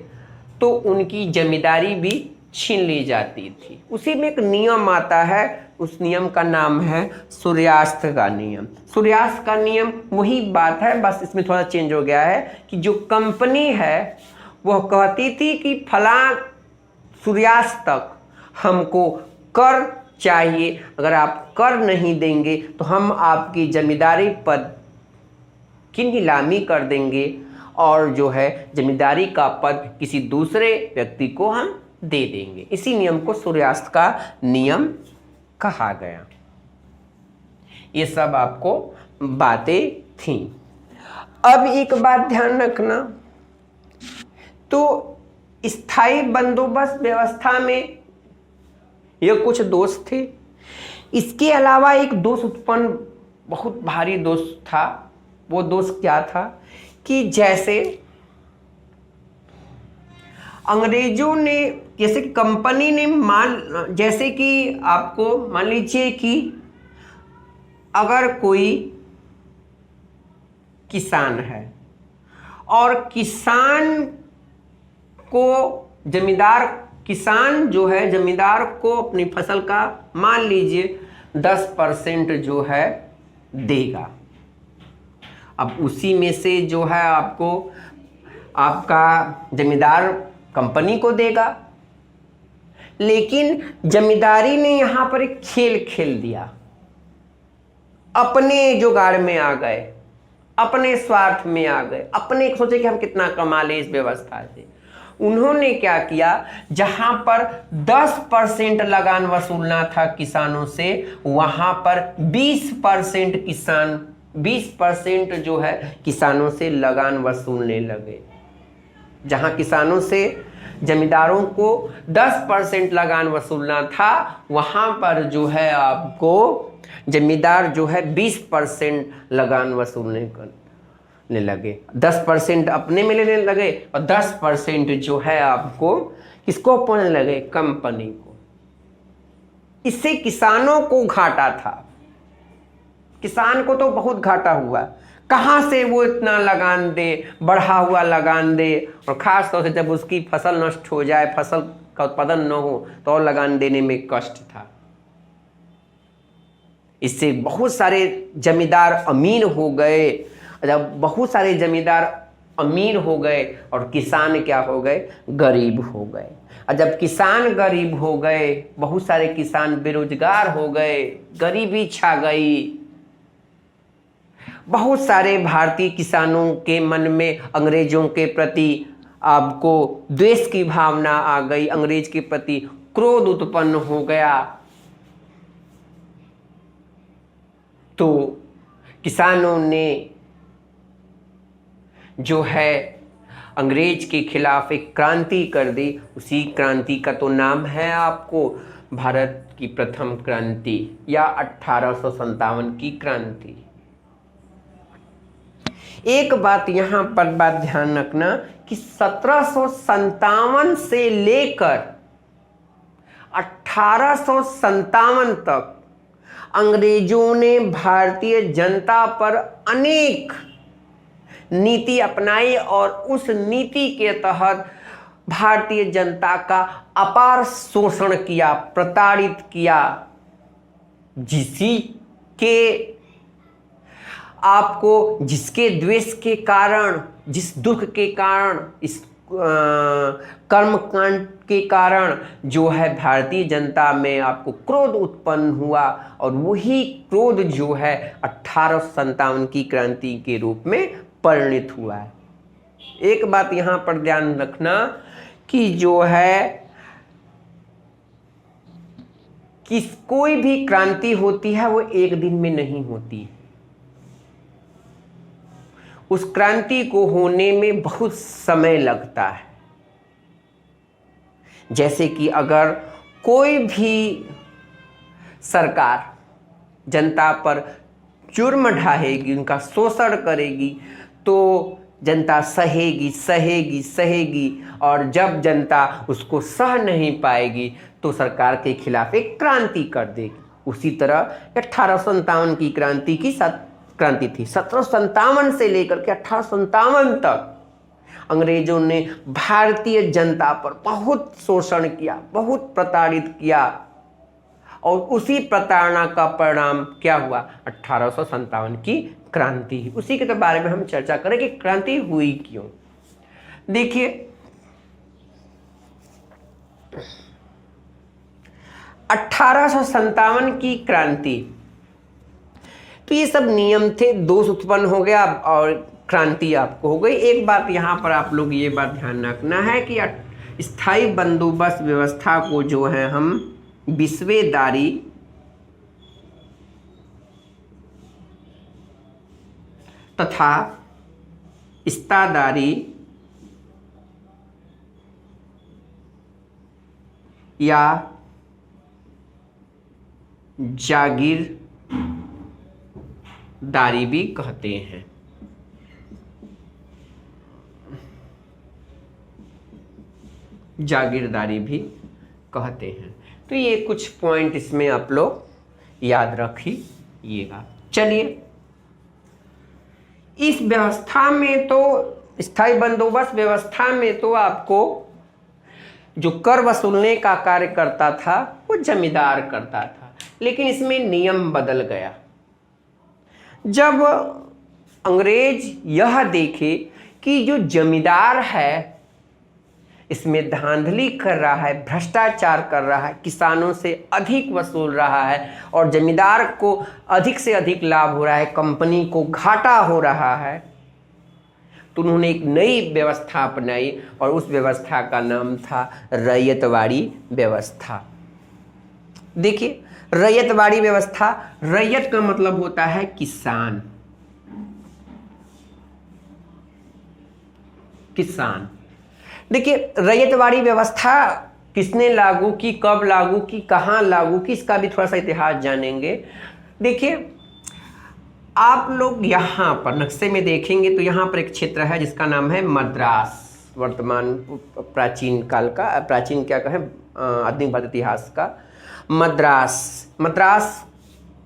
तो उनकी जमींदारी भी छीन ली जाती थी। उसी में एक नियम आता है, उस नियम का नाम है सूर्यास्त का नियम। सूर्यास्त का नियम वही बात है, बस इसमें थोड़ा चेंज हो गया है कि जो कंपनी है वह कहती थी कि फलां सूर्यास्त तक हमको कर चाहिए, अगर आप कर नहीं देंगे तो हम आपकी जमींदारी पद की नीलामी कर देंगे और जो है जमींदारी का पद किसी दूसरे व्यक्ति को हम दे देंगे। इसी नियम को सूर्यास्त का नियम कहा गया। ये सब आपको बातें थी। अब एक बात ध्यान रखना, तो स्थायी बंदोबस्त व्यवस्था में ये कुछ दोष थे। इसके अलावा एक दोष उत्पन्न, बहुत भारी दोष था। वो दोष क्या था कि जैसे अंग्रेजों ने, जैसे कि कंपनी ने जैसे कि आपको मान लीजिए कि अगर कोई किसान है और किसान को किसान जो है जमींदार को अपनी फसल का मान लीजिए 10% जो है देगा। अब उसी में से जो है आपको आपका जमींदार कंपनी को देगा, लेकिन जमींदारी ने यहाँ पर एक खेल खेल दिया, अपने जुगाड़ में आ गए, अपने स्वार्थ में आ गए, अपने सोचे कि हम कितना कमा ले इस व्यवस्था से। उन्होंने क्या किया, जहां पर 10% लगान वसूलना था किसानों से, वहां पर 20% जो है किसानों से लगान वसूलने लगे। जहां किसानों से जमींदारों को 10% लगान वसूलना था, वहां पर जो है आपको जमींदार जो है 20% लगान वसूलने लगे। 10% अपने में लेने लगे और 10% जो है आपको किसको पहुंचने लगे, कंपनी को। इससे किसानों को घाटा था, किसान को तो बहुत घाटा हुआ। कहाँ से वो इतना लगान दे, बढ़ा हुआ लगान दे, और ख़ास तौर से जब उसकी फसल नष्ट हो जाए, फसल का उत्पादन न हो तो और लगान देने में कष्ट था। इससे बहुत सारे जमींदार अमीर हो गए। जब बहुत सारे जमींदार अमीर हो गए और किसान क्या हो गए, गरीब हो गए। और जब किसान गरीब हो गए, बहुत सारे किसान बेरोजगार हो गए, गरीबी छा गई। बहुत सारे भारतीय किसानों के मन में अंग्रेजों के प्रति आपको द्वेष की भावना आ गई, अंग्रेज के प्रति क्रोध उत्पन्न हो गया। तो किसानों ने जो है अंग्रेज के खिलाफ एक क्रांति कर दी। उसी क्रांति का तो नाम है आपको भारत की प्रथम क्रांति या 1857 की क्रांति। एक बात यहाँ पर ध्यान रखना कि 1757 से लेकर 1857 तक अंग्रेजों ने भारतीय जनता पर अनेक नीति अपनाई और उस नीति के तहत भारतीय जनता का अपार शोषण किया, प्रताड़ित किया, जिसके द्वेष के कारण, जिस दुख के कारण, इस कर्मकांड के कारण जो है भारतीय जनता में आपको क्रोध उत्पन्न हुआ। और वही क्रोध जो है 1857 की क्रांति के रूप में परिणित हुआ है। एक बात यहाँ पर ध्यान रखना कि जो है कि कोई भी क्रांति होती है वो एक दिन में नहीं होती। उस क्रांति को होने में बहुत समय लगता है। जैसे कि अगर कोई भी सरकार जनता पर जुर्म ढाएगी, उनका शोषण करेगी, तो जनता सहेगी सहेगी सहेगी, और जब जनता उसको सह नहीं पाएगी तो सरकार के खिलाफ एक क्रांति कर देगी। उसी तरह 1857 की क्रांति थी। 1757 से लेकर के 1857 तक अंग्रेजों ने भारतीय जनता पर बहुत शोषण किया, बहुत प्रताड़ित किया, और उसी प्रताड़ना का परिणाम क्या हुआ, 1857 की क्रांति। उसी के बारे में हम चर्चा करें कि क्रांति हुई क्यों। देखिए, 1857 की क्रांति, तो ये सब नियम थे, दोष उत्पन्न हो गया और क्रांति आपको हो गई। एक बात यहाँ पर आप लोग ये बात ध्यान रखना है कि स्थायी बंदोबस्त व्यवस्था को जो है हम विस्वेदारी तथा इस्तादारी या जागीरदारी भी कहते हैं। जागीरदारी भी कहते हैं। तो ये कुछ पॉइंट इसमें आप लोग याद रखिएगा। चलिए, इस व्यवस्था में तो स्थायी बंदोबस्त व्यवस्था में तो आपको जो कर वसूलने का कार्य करता था वो जमींदार करता था, लेकिन इसमें नियम बदल गया। जब अंग्रेज यह देखे कि जो जमींदार है इसमें धांधली कर रहा है, भ्रष्टाचार कर रहा है, किसानों से अधिक वसूल रहा है और जमींदार को अधिक से अधिक लाभ हो रहा है, कंपनी को घाटा हो रहा है, तो उन्होंने एक नई व्यवस्था अपनाई और उस व्यवस्था का नाम था रैयतवाड़ी व्यवस्था। देखिए, रैयतवाड़ी व्यवस्था, रैयत का मतलब होता है किसान। किसान, देखिए, रैयतवाड़ी व्यवस्था किसने लागू की, कब लागू की, कहाँ लागू की, इसका भी थोड़ा सा इतिहास जानेंगे। देखिए, आप लोग यहाँ पर नक्शे में देखेंगे तो यहाँ पर एक क्षेत्र है जिसका नाम है मद्रास। वर्तमान प्राचीन काल का, प्राचीन क्या कहें, आधुनिक भारत इतिहास का मद्रास। मद्रास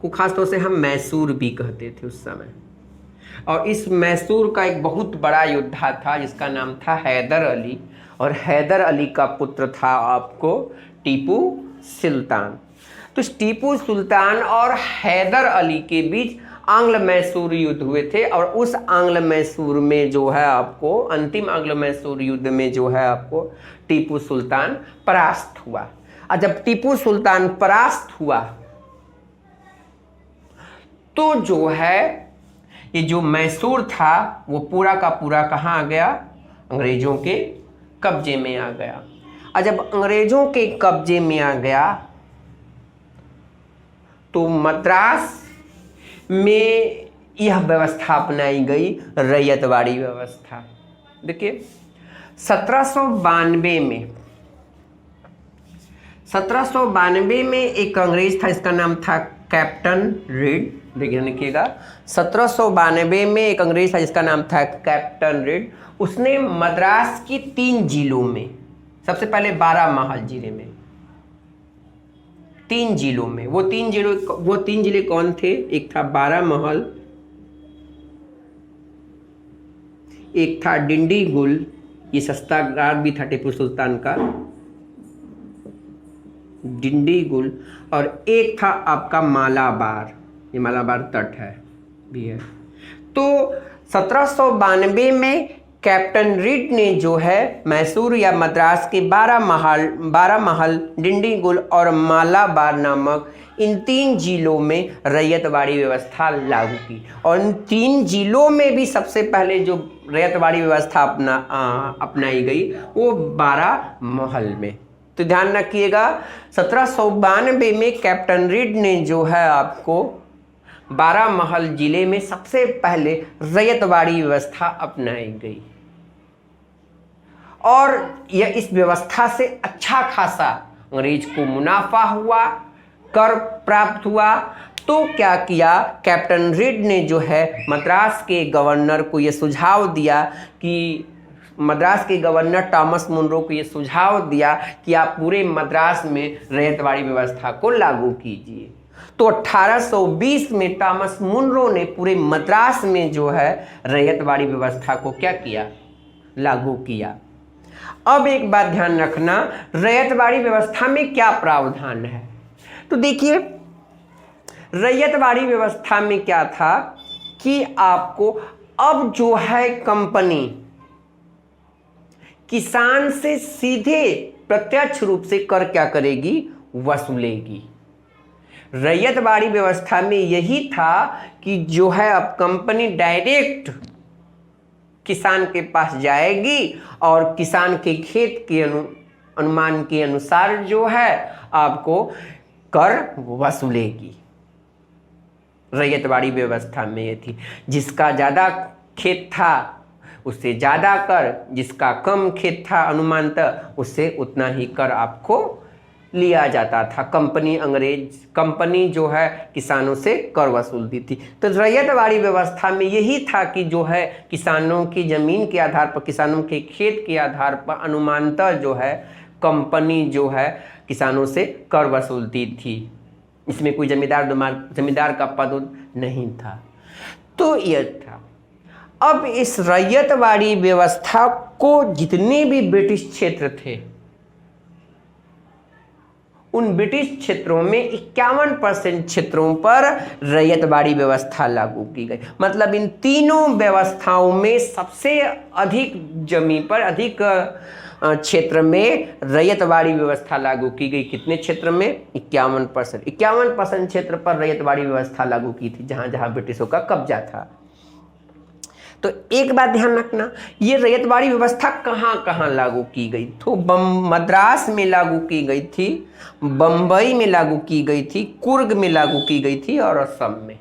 को खासतौर से हम मैसूर भी कहते थे उस समय। और इस मैसूर का एक बहुत बड़ा योद्धा था जिसका नाम था हैदर अली, और हैदर अली का पुत्र था आपको टीपू सुल्तान। तो टीपू सुल्तान और हैदर अली के बीच आंग्ल मैसूर युद्ध हुए थे, और उस आंग्ल मैसूर में जो है आपको, अंतिम आंग्ल मैसूर युद्ध में जो है आपको टीपू सुल्तान परास्त हुआ। और जब टीपू सुल्तान परास्त हुआ तो जो है ये जो मैसूर था वो पूरा का पूरा कहाँ आ गया? अंग्रेजों के कब्जे में आ गया। और जब अंग्रेजों के कब्जे में आ गया तो मद्रास में यह व्यवस्था अपनाई गई, रैयतवाड़ी व्यवस्था। देखिए 1792 में एक अंग्रेज था, इसका नाम था कैप्टन रीड। देखिए लिखिएगा, 1792 में एक अंग्रेज था जिसका नाम था कैप्टन रीड। उसने मद्रास की 3 जिलों में, सबसे पहले 12 महल जिले में, 3 जिलों में, वो तीन जिले कौन थे? एक था 12 महल, एक था डिंडीगुल, ये शस्त्रागार भी था टीपू सुल्तान का, डिंडीगुल, और एक था आपका मालाबार, ये मालाबार तट है भी है। तो 1792 में कैप्टन रीड ने जो है मैसूर या मद्रास के 12 महल, डिंडीगुल और मालाबार नामक इन 3 जिलों में रैयतवाड़ी व्यवस्था लागू की। और इन 3 जिलों में भी सबसे पहले जो रैयतवाड़ी व्यवस्था अपनाई गई वो 12 महल में। तो ध्यान रखिएगा, 1792 में कैप्टन रीड ने जो है आपको 12 महल जिले में सबसे पहले रैयतवाड़ी व्यवस्था अपनाई गई, और यह इस व्यवस्था से अच्छा खासा अंग्रेज को मुनाफा हुआ, कर प्राप्त हुआ। तो क्या किया, कैप्टन रीड ने जो है मद्रास के गवर्नर को यह सुझाव दिया कि मद्रास के गवर्नर टॉमस मुनरो को यह सुझाव दिया कि आप पूरे मद्रास में रैयतवाड़ी व्यवस्था को लागू कीजिए। तो 1820 में टॉमस मुनरो ने पूरे मद्रास में जो है रैयतवाड़ी व्यवस्था को क्या किया? लागू किया। अब एक बात ध्यान रखना, रैयतवाड़ी व्यवस्था में क्या प्रावधान है? तो देखिए, रैयतवाड़ी व्यवस्था में क्या था कि आपको अब जो है कंपनी किसान से सीधे प्रत्यक्ष रूप से कर क्या करेगी? वसूलेगी। रैयतवाड़ी व्यवस्था में यही था कि जो है अब कंपनी डायरेक्ट किसान के पास जाएगी और किसान के खेत के अनुमान के अनुसार जो है आपको कर वसूलेगी। रैयतवाड़ी व्यवस्था में ये थी, जिसका ज़्यादा खेत था उससे ज़्यादा कर, जिसका कम खेत था अनुमानतः उससे उतना ही कर आपको लिया जाता था। कंपनी जो है किसानों से कर वसूलती थी। तो रैयतवाड़ी व्यवस्था में यही था कि जो है किसानों की ज़मीन के आधार पर, किसानों के खेत के आधार पर अनुमानतः जो है कंपनी जो है किसानों से कर वसूलती थी। इसमें कोई जमींदार का पद नहीं था। तो यह था। अब इस रैयतवाड़ी व्यवस्था को जितने भी ब्रिटिश क्षेत्र थे, उन ब्रिटिश क्षेत्रों में 51% क्षेत्रों पर रैयतवाड़ी व्यवस्था लागू की गई। मतलब इन तीनों व्यवस्थाओं में सबसे अधिक जमीन पर, अधिक क्षेत्र में रैयतवाड़ी व्यवस्था लागू की गई। कितने क्षेत्र में? 51% क्षेत्र पर रैयतवाड़ी व्यवस्था लागू की थी, जहां जहां ब्रिटिशों का कब्जा था। तो एक बात ध्यान रखना, ये रैयतवाड़ी व्यवस्था कहाँ कहाँ लागू की गई? तो मद्रास में लागू की गई थी, बम्बई में लागू की गई थी, कुर्ग में लागू की गई थी और असम में।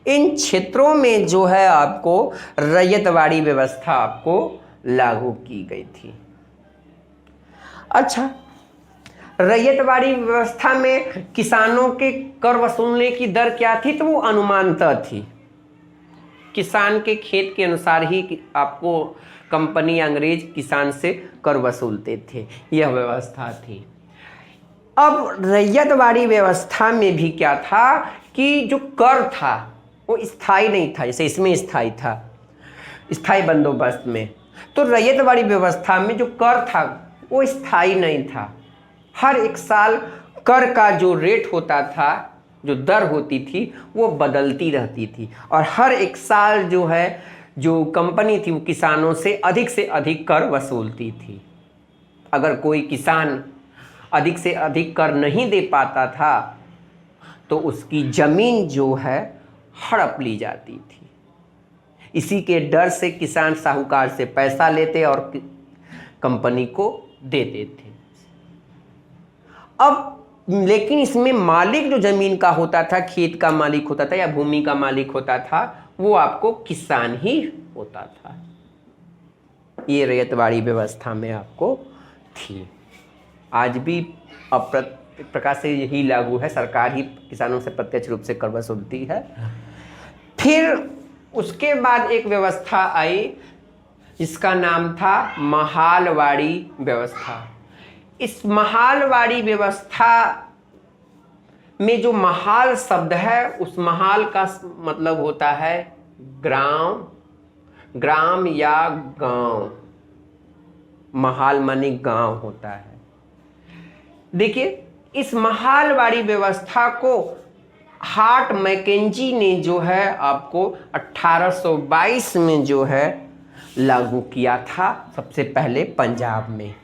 इन क्षेत्रों में जो है आपको रैयतवाड़ी व्यवस्था आपको लागू की गई थी। अच्छा, रैयतवाड़ी व्यवस्था में किसानों के कर वसूलने की दर क्या थी? तो वो अनुमानतः थी। किसान के खेत के अनुसार ही आपको कंपनी अंग्रेज किसान से कर वसूलते थे, यह व्यवस्था थी। अब रैयतवाड़ी व्यवस्था में भी क्या था कि जो कर था वो स्थायी नहीं था, जैसे इसमें स्थायी था, स्थायी बंदोबस्त में। तो रैयतवाड़ी व्यवस्था में जो कर था वो स्थायी नहीं था। हर एक साल कर का जो रेट होता था, जो दर होती थी, वो बदलती रहती थी और हर एक साल जो है जो कंपनी थी वो किसानों से अधिक कर वसूलती थी। अगर कोई किसान अधिक से अधिक कर नहीं दे पाता था तो उसकी ज़मीन जो है हड़प ली जाती थी। इसी के डर से किसान साहूकार से पैसा लेते और कंपनी को देते थे। अब लेकिन इसमें मालिक जो ज़मीन का होता था, खेत का मालिक होता था या भूमि का मालिक होता था, वो आपको किसान ही होता था। ये रैयतवाड़ी व्यवस्था में आपको थी। आज भी एक प्रकार से यही लागू है, सरकार ही किसानों से प्रत्यक्ष रूप से कर वसूलती है। फिर उसके बाद एक व्यवस्था आई जिसका नाम था महालवाड़ी व्यवस्था। इस महालवाड़ी व्यवस्था में जो महाल शब्द है, उस महाल का मतलब होता है ग्राम या गांव। महाल माने गांव होता है। देखिए, इस महालवाड़ी व्यवस्था को हार्ट मैकेंजी ने जो है आपको 1822 में जो है लागू किया था, सबसे पहले पंजाब में।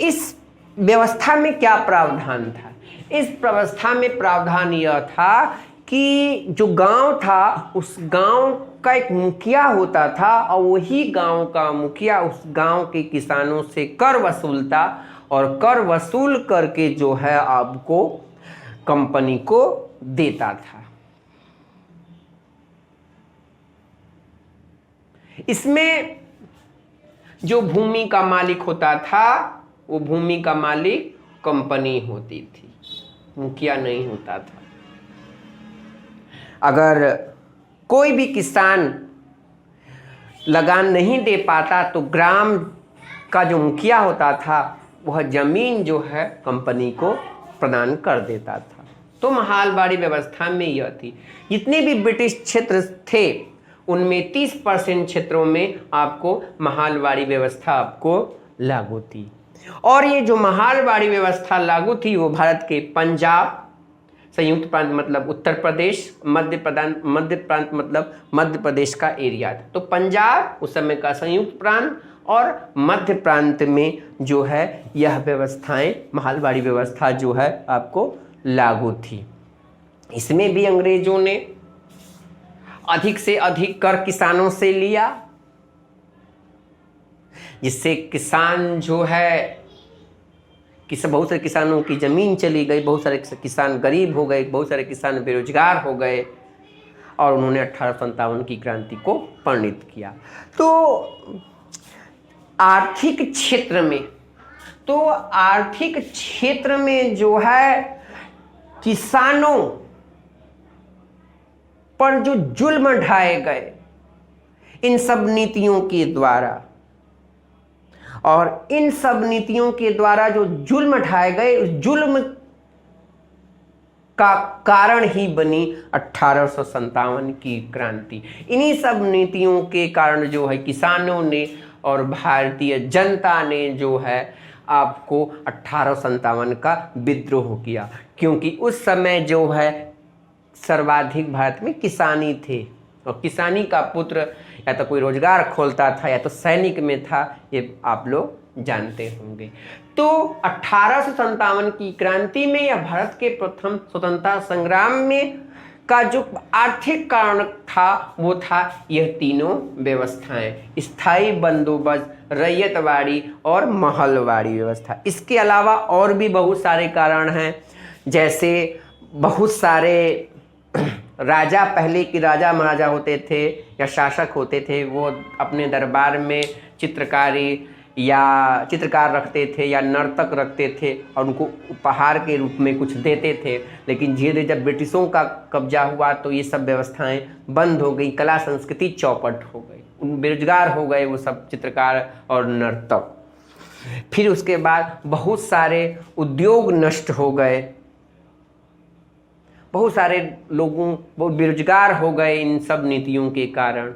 इस व्यवस्था में क्या प्रावधान था? इस व्यवस्था में प्रावधान यह था कि जो गांव था उस गांव का एक मुखिया होता था और वही गांव का मुखिया उस गांव के किसानों से कर वसूलता और कर वसूल करके जो है आपको कंपनी को देता था। इसमें जो भूमि का मालिक होता था वो भूमि का मालिक कंपनी होती थी, मुखिया नहीं होता था। अगर कोई भी किसान लगान नहीं दे पाता तो ग्राम का जो मुखिया होता था वह जमीन जो है कंपनी को प्रदान कर देता था। तो महालवाड़ी व्यवस्था में यह थी। जितने भी ब्रिटिश क्षेत्र थे उनमें 30% क्षेत्रों में आपको महालवाड़ी व्यवस्था आपको लागू थी। और ये जो महालवाड़ी व्यवस्था लागू थी वो भारत के पंजाब, संयुक्त प्रांत मतलब उत्तर प्रदेश, मध्य प्रांत मतलब मध्य प्रदेश का एरिया था। तो पंजाब उस समय का संयुक्त प्रांत और मध्य प्रांत में जो है यह व्यवस्थाएं, महालवाड़ी व्यवस्था जो है आपको लागू थी। इसमें भी अंग्रेजों ने अधिक से अधिक कर किसानों से लिया, जिससे किसान जो है बहुत सारे किसानों की ज़मीन चली गई, बहुत सारे किसान गरीब हो गए, बहुत सारे किसान बेरोजगार हो गए और उन्होंने 1857 की क्रांति को परिणित किया। तो आर्थिक क्षेत्र में जो है किसानों पर जो जुल्म ढाए गए इन सब नीतियों के द्वारा, और इन सब नीतियों के द्वारा जो जुल्म ढाए गए उस जुल्म का कारण ही बनी 1857 की क्रांति। इन्हीं सब नीतियों के कारण जो है किसानों ने और भारतीय जनता ने जो है आपको 1857 का विद्रोह किया, क्योंकि उस समय जो है सर्वाधिक भारत में किसानी थे और किसानी का पुत्र या तो कोई रोजगार खोलता था या तो सैनिक में था, ये आप लोग जानते होंगे। तो 1857 की क्रांति में या भारत के प्रथम स्वतंत्रता संग्राम में का जो आर्थिक कारण था वो था यह तीनों व्यवस्थाएं, स्थायी बंदोबस्त, रैयतवाड़ी और महलवाड़ी व्यवस्था। इसके अलावा और भी बहुत सारे कारण हैं, जैसे बहुत सारे राजा, पहले के राजा महाराजा होते थे या शासक होते थे, वो अपने दरबार में चित्रकार रखते थे या नर्तक रखते थे और उनको उपहार के रूप में कुछ देते थे। लेकिन धीरे धीरे जब ब्रिटिशों का कब्जा हुआ तो ये सब व्यवस्थाएं बंद हो गई, कला संस्कृति चौपट हो गई, बेरोजगार हो गए वो सब चित्रकार और नर्तक। फिर उसके बाद बहुत सारे उद्योग नष्ट हो गए, बहुत सारे लोगों बहुत बेरोजगार हो गए इन सब नीतियों के कारण।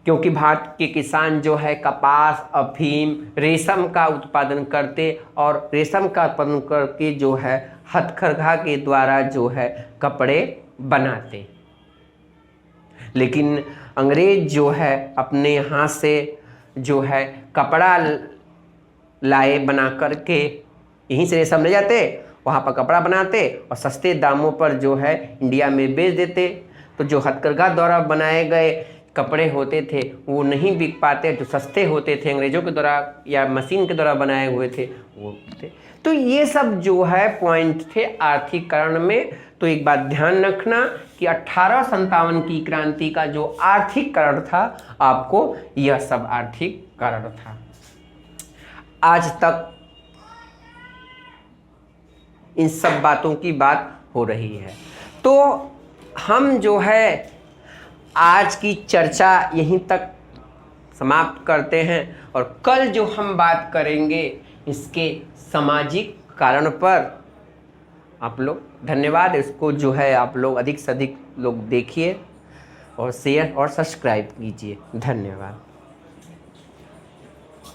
क्योंकि भारत के किसान जो है कपास, अफीम, रेशम का उत्पादन करते और रेशम का उत्पादन करके जो है हथकरघा के द्वारा जो है कपड़े बनाते। लेकिन अंग्रेज जो है अपने यहाँ से जो है कपड़ा लाए बना करके, यहीं से रेशम ले जाते, वहाँ पर कपड़ा बनाते और सस्ते दामों पर जो है इंडिया में बेच देते। तो जो हथकरघा द्वारा बनाए गए कपड़े होते थे वो नहीं बिक पाते, जो सस्ते होते थे अंग्रेजों के द्वारा या मशीन के द्वारा बनाए हुए थे वो थे। तो ये सब जो है पॉइंट थे आर्थिकरण में। तो एक बात ध्यान रखना कि 1857 की क्रांति का जो आर्थिकरण था, आपको यह सब आर्थिकरण था। आज तक इन सब बातों की बात हो रही है। तो हम जो है आज की चर्चा यहीं तक समाप्त करते हैं और कल जो हम बात करेंगे इसके सामाजिक कारण पर। आप लोग धन्यवाद, इसको जो है आप लोग अधिक से अधिक लोग देखिए और शेयर और सब्सक्राइब कीजिए। धन्यवाद।